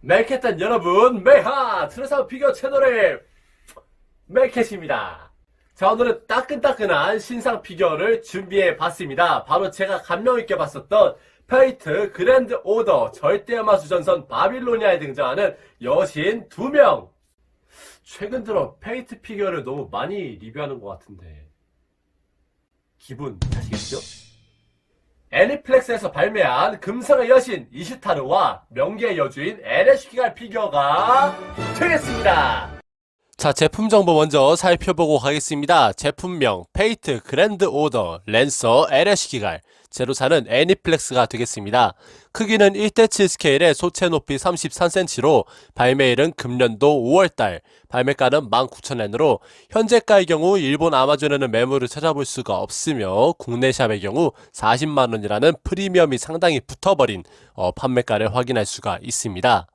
멜캣단 여러분, 메하! 트레사 피겨 채널의 멜캣입니다. 자, 오늘은 따끈따끈한 신상 피겨를 준비해 봤습니다. 바로 제가 감명있게 봤었던 페이트 그랜드 오더 절대마수전선 바빌로니아에 등장하는 여신 2명. 최근 들어 페이트 피겨를 너무 많이 리뷰하는 것 같은데 기분 탓이겠죠? 애니플렉스에서 발매한 금성의 여신 이슈타르와 명계의 여주인 LH키갈 피겨가 되겠습니다. 자, 제품 정보 먼저 살펴보고 가겠습니다. 제품명 페이트 그랜드 오더 랜서 LH키갈 제로사는 애니플렉스가 되겠습니다. 크기는 1:7 스케일의 소체 높이 33cm로 발매일은 금년도 5월달, 발매가는 19,000엔으로 현재가의 경우 일본 아마존에는 매물을 찾아볼 수가 없으며 국내 샵의 경우 40만원이라는 프리미엄이 상당히 붙어버린 판매가를 확인할 수가 있습니다.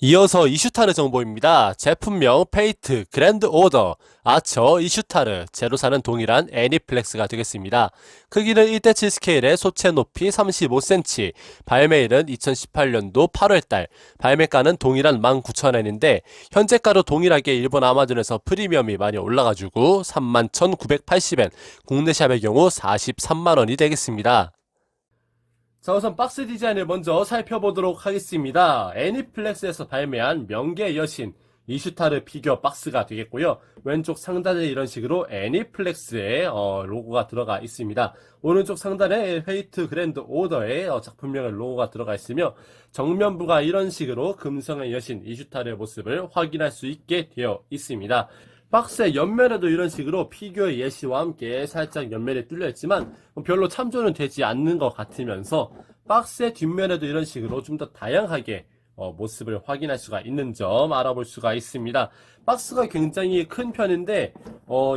이어서 이슈타르 정보입니다. 제품명 페이트 그랜드 오더 아처 이슈타르 제로사는 동일한 애니플렉스가 되겠습니다. 크기는 1:7 스케일의 소체 높이 35cm, 발매일은 2018년도 8월달, 발매가는 동일한 19,000엔인데 현재가로 동일하게 일본 아마존에서 프리미엄이 많이 올라가지고 31,980엔, 국내 샵의 경우 43만원이 되겠습니다. 자, 우선 박스 디자인을 먼저 살펴보도록 하겠습니다. 애니플렉스에서 발매한 명계의 여신 이슈타르 피겨 박스가 되겠고요. 왼쪽 상단에 이런 식으로 애니플렉스의 로고가 들어가 있습니다. 오른쪽 상단에 페이트 그랜드 오더의 작품명의 로고가 들어가 있으며 정면부가 이런 식으로 금성의 여신 이슈타르의 모습을 확인할 수 있게 되어 있습니다. 박스의 옆면에도 이런 식으로 피규어의 예시와 함께 살짝 옆면이 뚫려 있지만 별로 참조는 되지 않는 것 같으면서 박스의 뒷면에도 이런 식으로 좀 더 다양하게 모습을 확인할 수가 있는 점 알아볼 수가 있습니다. 박스가 굉장히 큰 편인데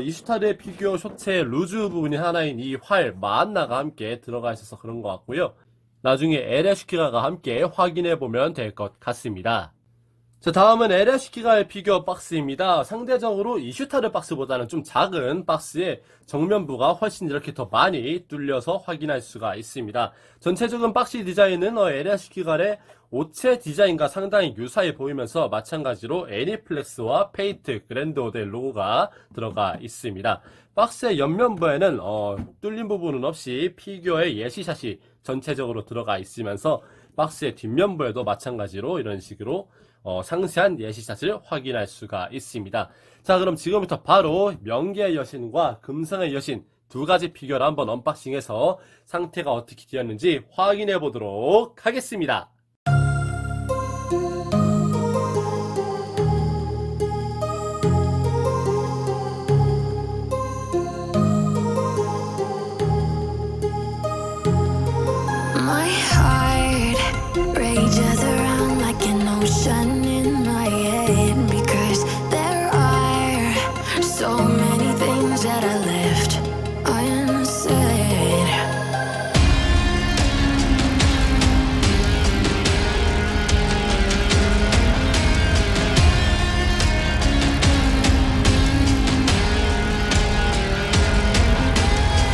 이슈타르의 피규어 쇼츠의 루즈 부분이 하나인 이 활 마안나가 함께 들어가 있어서 그런 것 같고요. 나중에 LH키가가 함께 확인해 보면 될 것 같습니다. 자, 다음은 LH키가의 피규어 박스입니다. 상대적으로 이슈타르 박스보다는 좀 작은 박스에 정면부가 훨씬 이렇게 더 많이 뚫려서 확인할 수가 있습니다. 전체적인 박스 디자인은 LH키가의 오체 디자인과 상당히 유사해 보이면서 마찬가지로 애니플렉스와 페이트 그랜드 오더의 로고가 들어가 있습니다. 박스의 옆면부에는 뚫린 부분은 없이 피규어의 예시샷이 전체적으로 들어가 있으면서 박스의 뒷면부에도 마찬가지로 이런 식으로 상세한 예시샷을 확인할 수가 있습니다. 자, 그럼 지금부터 바로 명계의 여신과 금성의 여신 두 가지 피규어를 한번 언박싱해서 상태가 어떻게 되었는지 확인해 보도록 하겠습니다. My heart rages around like an ocean in my head because there are so many things that I left unsaid.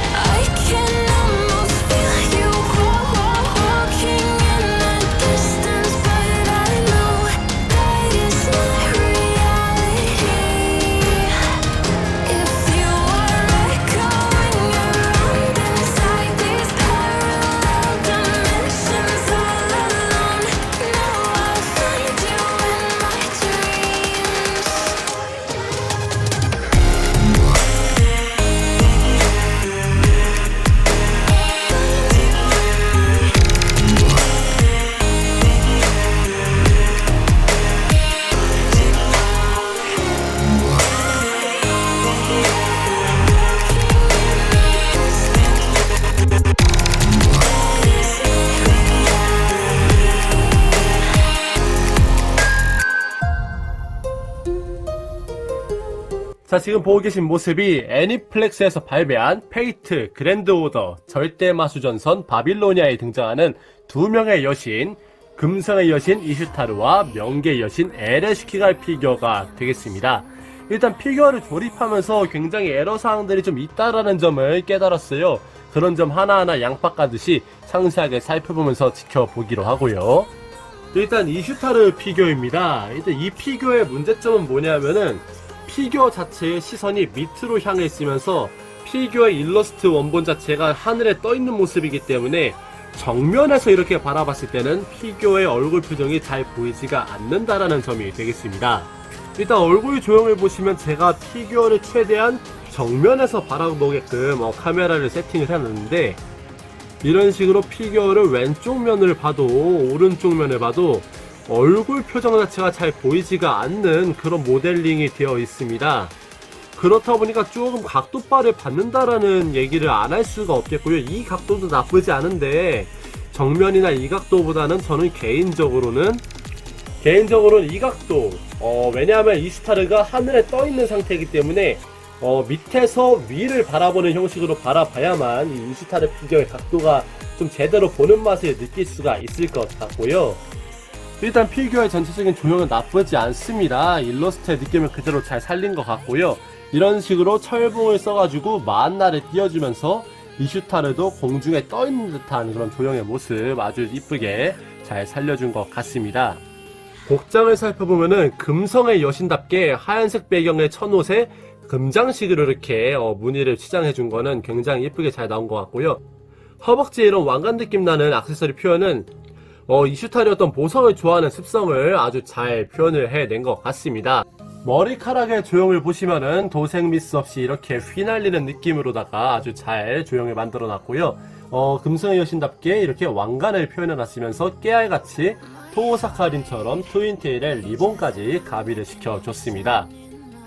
I can almost feel you walking in the distance, but I know that is not reality. If you are echoing around inside these parallel dimensions all alone, now I'll find you in my dreams. 자, 지금 보고 계신 모습이 애니플렉스에서 발매한 페이트 그랜드 오더 절대마수전선 바빌로니아에 등장하는 두 명의 여신, 금성의 여신 이슈타르와 명계의 여신 LH키갈 피규어가 되겠습니다. 일단 피규어를 조립하면서 굉장히 애로사항들이 좀 있다라는 점을 깨달았어요. 그런 점 하나하나 양파 까듯이 상세하게 살펴보면서 지켜보기로 하고요. 일단 이슈타르 피규어입니다. 일단 이 피규어의 문제점은 뭐냐면은 피규어 자체의 시선이 밑으로 향해 있으면서 피규어의 일러스트 원본 자체가 하늘에 떠 있는 모습이기 때문에 정면에서 이렇게 바라봤을 때는 피규어의 얼굴 표정이 잘 보이지가 않는다라는 점이 되겠습니다. 일단 얼굴 조형을 보시면 제가 피규어를 최대한 정면에서 바라보게끔 카메라를 세팅을 해놨는데, 이런 식으로 피규어를 왼쪽 면을 봐도 오른쪽 면을 봐도 얼굴 표정 자체가 잘 보이지가 않는 그런 모델링이 되어 있습니다. 그렇다 보니까 조금 각도빨을 받는다라는 얘기를 안 할 수가 없겠고요. 이 각도도 나쁘지 않은데 정면이나 이 각도보다는 저는 개인적으로는 이 각도, 왜냐하면 이슈타르가 하늘에 떠 있는 상태이기 때문에 밑에서 위를 바라보는 형식으로 바라봐야만 이 이슈타르 피규어의 각도가 좀 제대로 보는 맛을 느낄 수가 있을 것 같고요. 일단 피규어의 전체적인 조형은 나쁘지 않습니다. 일러스트의 느낌을 그대로 잘 살린 것 같고요. 이런 식으로 철봉을 써가지고 마한나를 띄워주면서 이슈타르도 공중에 떠있는 듯한 그런 조형의 모습 아주 이쁘게 잘 살려준 것 같습니다. 복장을 살펴보면은 금성의 여신답게 하얀색 배경의 천옷에 금장식으로 이렇게 무늬를 치장해준 거는 굉장히 예쁘게 잘 나온 것 같고요. 허벅지에 이런 왕관 느낌 나는 액세서리 표현은 이슈타르의 어떤 보석을 좋아하는 습성을 아주 잘 표현을 해낸 것 같습니다. 머리카락의 조형을 보시면은 도색 미스 없이 이렇게 휘날리는 느낌으로다가 아주 잘 조형을 만들어 놨고요. 금성의 여신답게 이렇게 왕관을 표현해 놨으면서 깨알같이 토오사카린처럼 트윈테일에 리본까지 가미를 시켜줬습니다.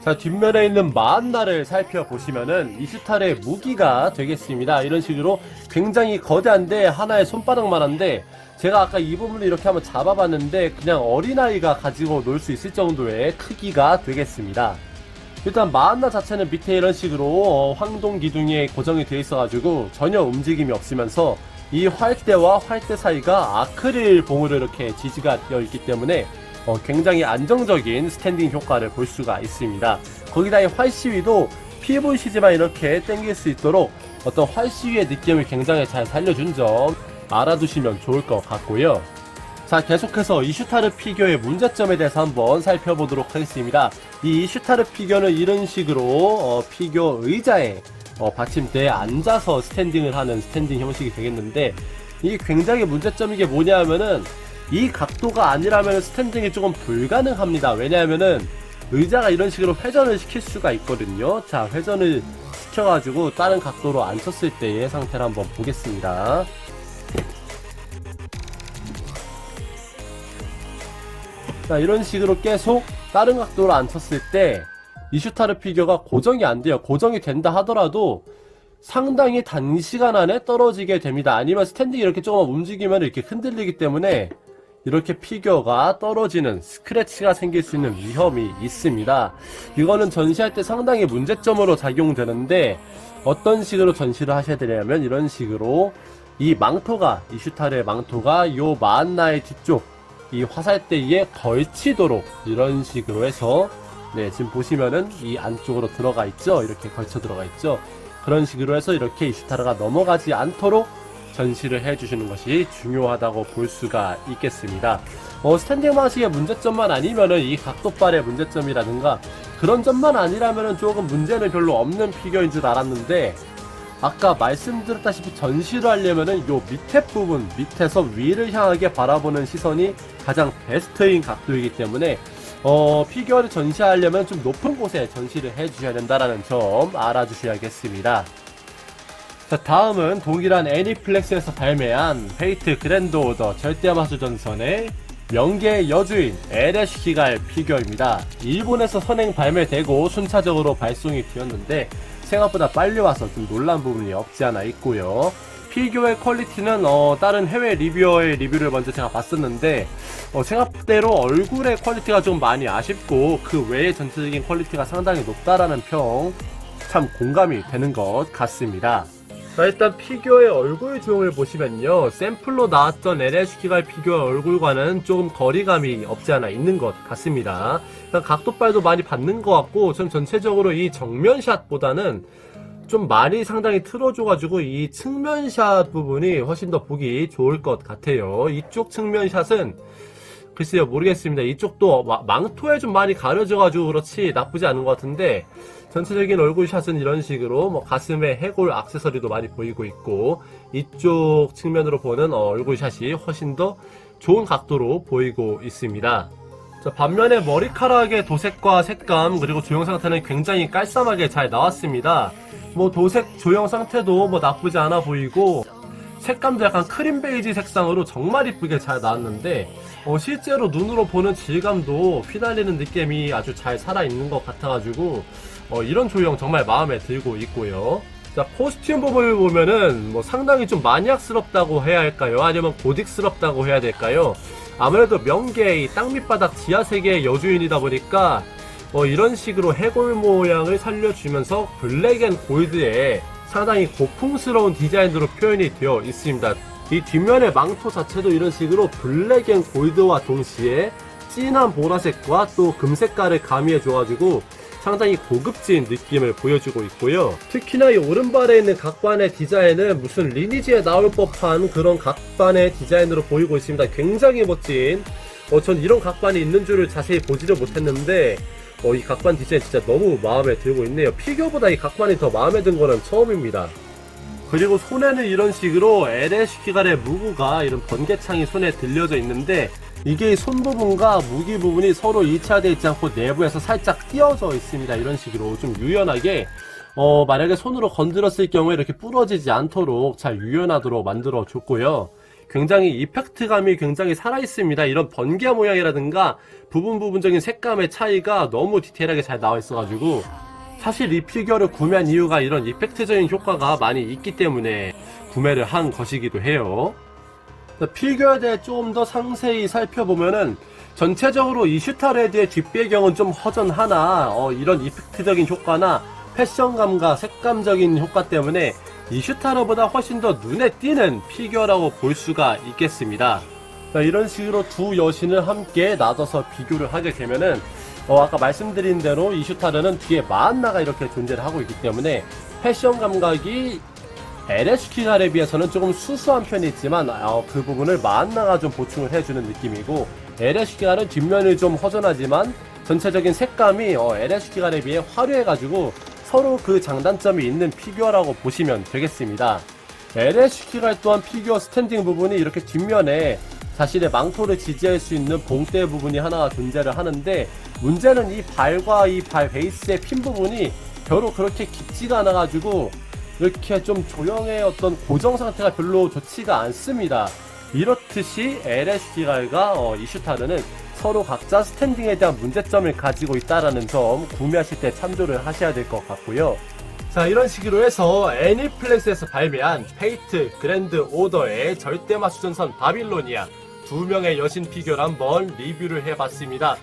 자, 뒷면에 있는 마한나를 살펴보시면은 이슈타르의 무기가 되겠습니다. 이런 식으로 굉장히 거대한데 하나의 손바닥만한데, 제가 아까 이 부분을 이렇게 한번 잡아봤는데 그냥 어린아이가 가지고 놀 수 있을 정도의 크기가 되겠습니다. 일단 마한나 자체는 밑에 이런 식으로 황동 기둥에 고정이 되어 있어가지고 전혀 움직임이 없으면서 이 활대와 활대 사이가 아크릴 봉으로 이렇게 지지가 되어 있기 때문에 굉장히 안정적인 스탠딩 효과를 볼 수가 있습니다. 거기다 이 활시위도 피부시지만 이렇게 당길 수 있도록 어떤 활시위의 느낌을 굉장히 잘 살려준 점 알아두시면 좋을 것 같고요. 자, 계속해서 이슈타르 피규어의 문제점에 대해서 한번 살펴보도록 하겠습니다. 이 이슈타르 피규어는 이런 식으로 피규어 의자에 받침대에 앉아서 스탠딩을 하는 스탠딩 형식이 되겠는데, 이게 굉장히 문제점인 게 뭐냐면은 이 각도가 아니라면 스탠딩이 조금 불가능합니다. 왜냐하면은 의자가 이런 식으로 회전을 시킬 수가 있거든요. 자, 회전을 시켜가지고 다른 각도로 앉혔을 때의 상태를 한번 보겠습니다. 자, 이런 식으로 계속 다른 각도로 앉혔을 때 이슈타르 피규어가 고정이 안 돼요. 고정이 된다 하더라도 상당히 단시간 안에 떨어지게 됩니다. 아니면 스탠딩이 이렇게 조금 움직이면 이렇게 흔들리기 때문에 이렇게 피규어가 떨어지는 스크래치가 생길 수 있는 위험이 있습니다. 이거는 전시할 때 상당히 문제점으로 작용되는데, 어떤 식으로 전시를 하셔야 되냐면 이런 식으로 이 망토가, 이슈타르의 망토가 요 마한나의 뒤쪽 이 화살대에 걸치도록 이런 식으로 해서, 네, 지금 보시면은 이 안쪽으로 들어가 있죠. 이렇게 걸쳐 들어가 있죠. 그런 식으로 해서 이렇게 이슈타르가 넘어가지 않도록 전시를 해주시는 것이 중요하다고 볼 수가 있겠습니다. 스탠딩 방식의 문제점만 아니면은 이 각도빨의 문제점이라든가 그런 점만 아니라면은 조금 문제는 별로 없는 피규어인 줄 알았는데, 아까 말씀드렸다시피 전시를 하려면은 요 밑에 부분, 밑에서 위를 향하게 바라보는 시선이 가장 베스트인 각도이기 때문에 피규어를 전시하려면 좀 높은 곳에 전시를 해주셔야 된다는 점 알아주셔야겠습니다. 자, 다음은 동일한 애니플렉스에서 발매한 페이트 그랜드 오더 절대마술전선의 명계의 여주인 에레시키갈 피규어입니다. 일본에서 선행 발매되고 순차적으로 발송이 되었는데 생각보다 빨리 와서 좀 놀란 부분이 없지 않아 있고요. 피규어의 퀄리티는 다른 해외 리뷰어의 리뷰를 먼저 제가 봤었는데 생각대로 얼굴의 퀄리티가 좀 많이 아쉽고 그 외의 전체적인 퀄리티가 상당히 높다라는 평 참 공감이 되는 것 같습니다. 자, 일단 피규어의 얼굴 조형을 보시면요, 샘플로 나왔던 LH키갈 피규어 얼굴과는 조금 거리감이 없지 않아 있는 것 같습니다. 일단 각도빨도 많이 받는 것 같고, 전 전체적으로 이 정면샷보다는 좀 많이 상당히 틀어줘가지고 이 측면샷 부분이 훨씬 더 보기 좋을 것 같아요. 이쪽 측면샷은 글쎄요, 모르겠습니다. 이쪽도 망토에 좀 많이 가려져가지고 그렇지 나쁘지 않은 것 같은데, 전체적인 얼굴샷은 이런 식으로 뭐 가슴에 해골 액세서리도 많이 보이고 있고, 이쪽 측면으로 보는 얼굴샷이 훨씬 더 좋은 각도로 보이고 있습니다. 자, 반면에 머리카락의 도색과 색감 그리고 조형 상태는 굉장히 깔쌈하게 잘 나왔습니다. 뭐 도색 조형 상태도 뭐 나쁘지 않아 보이고, 색감도 약간 크림 베이지 색상으로 정말 이쁘게 잘 나왔는데, 실제로 눈으로 보는 질감도 휘날리는 느낌이 아주 잘 살아있는 것 같아가지고 이런 조형 정말 마음에 들고 있고요. 자, 코스튬 부분을 보면은 뭐 상당히 좀 마니악스럽다고 해야 할까요? 아니면 고딕스럽다고 해야 될까요? 아무래도 명계의 땅 밑바닥 지하세계의 여주인이다 보니까 이런 식으로 해골 모양을 살려주면서 블랙 앤 골드에 상당히 고풍스러운 디자인으로 표현이 되어 있습니다. 이 뒷면의 망토 자체도 이런 식으로 블랙 앤 골드와 동시에 진한 보라색과 또 금색깔을 가미해줘가지고 상당히 고급진 느낌을 보여주고 있고요. 특히나 이 오른발에 있는 각반의 디자인은 무슨 리니지에 나올 법한 그런 각반의 디자인으로 보이고 있습니다. 굉장히 멋진, 전 이런 각반이 있는 줄을 자세히 보지를 못했는데 이 각반 디자인 진짜 너무 마음에 들고 있네요. 피규어보다 이 각반이 더 마음에 든 거는 처음입니다. 그리고 손에는 이런 식으로 LS기갈의 무구가 이런 번개창이 손에 들려져 있는데, 이게 손 부분과 무기 부분이 서로 일치되어 있지 않고 내부에서 살짝 띄어져 있습니다. 이런 식으로 좀 유연하게 만약에 손으로 건드렸을 경우에 이렇게 부러지지 않도록 잘 유연하도록 만들어 줬고요. 굉장히 이펙트감이 굉장히 살아있습니다. 이런 번개 모양이라든가 부분적인 색감의 차이가 너무 디테일하게 잘 나와 있어가지고, 사실 이 피규어를 구매한 이유가 이런 이펙트적인 효과가 많이 있기 때문에 구매를 한 것이기도 해요. 피규어에 대해 좀 더 상세히 살펴보면은 전체적으로 이 슈타레드의 뒷배경은 좀 허전하나 이런 이펙트적인 효과나 패션감과 색감적인 효과 때문에 이 슈타르보다 훨씬 더 눈에 띄는 피규어라고 볼 수가 있겠습니다. 자, 이런 식으로 두 여신을 함께 놔둬서 비교를 하게 되면은 아까 말씀드린 대로 이 슈타르는 뒤에 마한나가 이렇게 존재를 하고 있기 때문에 패션 감각이 LS기갈에 비해서는 조금 수수한 편이 있지만 그 부분을 마한나가 좀 보충을 해주는 느낌이고, LS기갈은 뒷면이 좀 허전하지만 전체적인 색감이 LS기갈에 비해 화려해가지고 서로 그 장단점이 있는 피규어라고 보시면 되겠습니다. LS기갈 또한 피규어 스탠딩 부분이 이렇게 뒷면에 자신의 망토를 지지할 수 있는 봉대 부분이 하나가 존재를 하는데, 문제는 이 발과 이 발 베이스의 핀 부분이 별로 그렇게 깊지가 않아가지고 이렇게 좀 조형의 어떤 고정 상태가 별로 좋지가 않습니다. 이렇듯이 LS기갈과 이 슈타르는 서로 각자 스탠딩에 대한 문제점을 가지고 있다는 점 구매하실 때 참조를 하셔야 될 것 같고요. 자, 이런 식으로 해서 애니플렉스에서 발매한 페이트 그랜드 오더의 절대마수전선 바빌로니아 두 명의 여신 피규어를 한번 리뷰를 해봤습니다.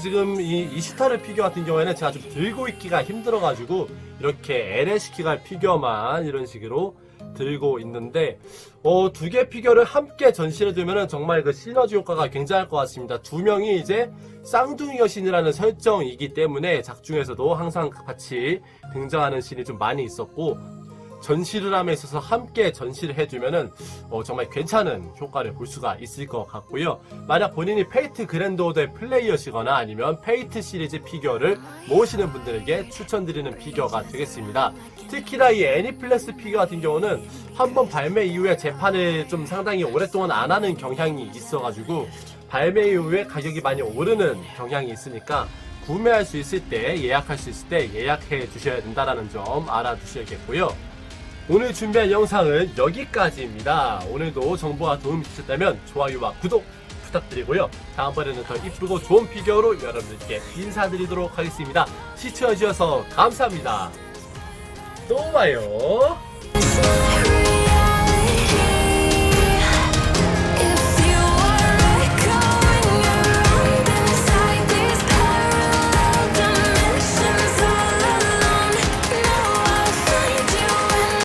지금 이 슈타르 피규어 같은 경우에는 제가 좀 들고 있기가 힘들어가지고 이렇게 LS기갈 피규어만 이런 식으로 들고 있는데, 두 개 피규어를 함께 전시해두면은 정말 그 시너지 효과가 굉장할 것 같습니다. 두 명이 이제 쌍둥이 여신이라는 설정이기 때문에 작중에서도 항상 같이 등장하는 씬이 좀 많이 있었고, 전시를 함에 있어서 함께 전시를 해주면은 정말 괜찮은 효과를 볼 수가 있을 것 같고요. 만약 본인이 페이트 그랜드 오더의 플레이어시거나 아니면 페이트 시리즈 피규어를 모으시는 분들에게 추천드리는 피규어가 되겠습니다. 특히나 이 애니플렉스 피규어 같은 경우는 한번 발매 이후에 재판을 좀 상당히 오랫동안 안 하는 경향이 있어가지고 발매 이후에 가격이 많이 오르는 경향이 있으니까 구매할 수 있을 때, 예약할 수 있을 때 예약해 주셔야 된다는 점 알아두셔야겠고요. 오늘 준비한 영상은 여기까지입니다. 오늘도 정보가 도움이 되셨다면 좋아요와 구독 부탁드리고요. 다음번에는 더 이쁘고 좋은 피규어로 여러분들께 인사드리도록 하겠습니다. 시청해주셔서 감사합니다. 또 봐요.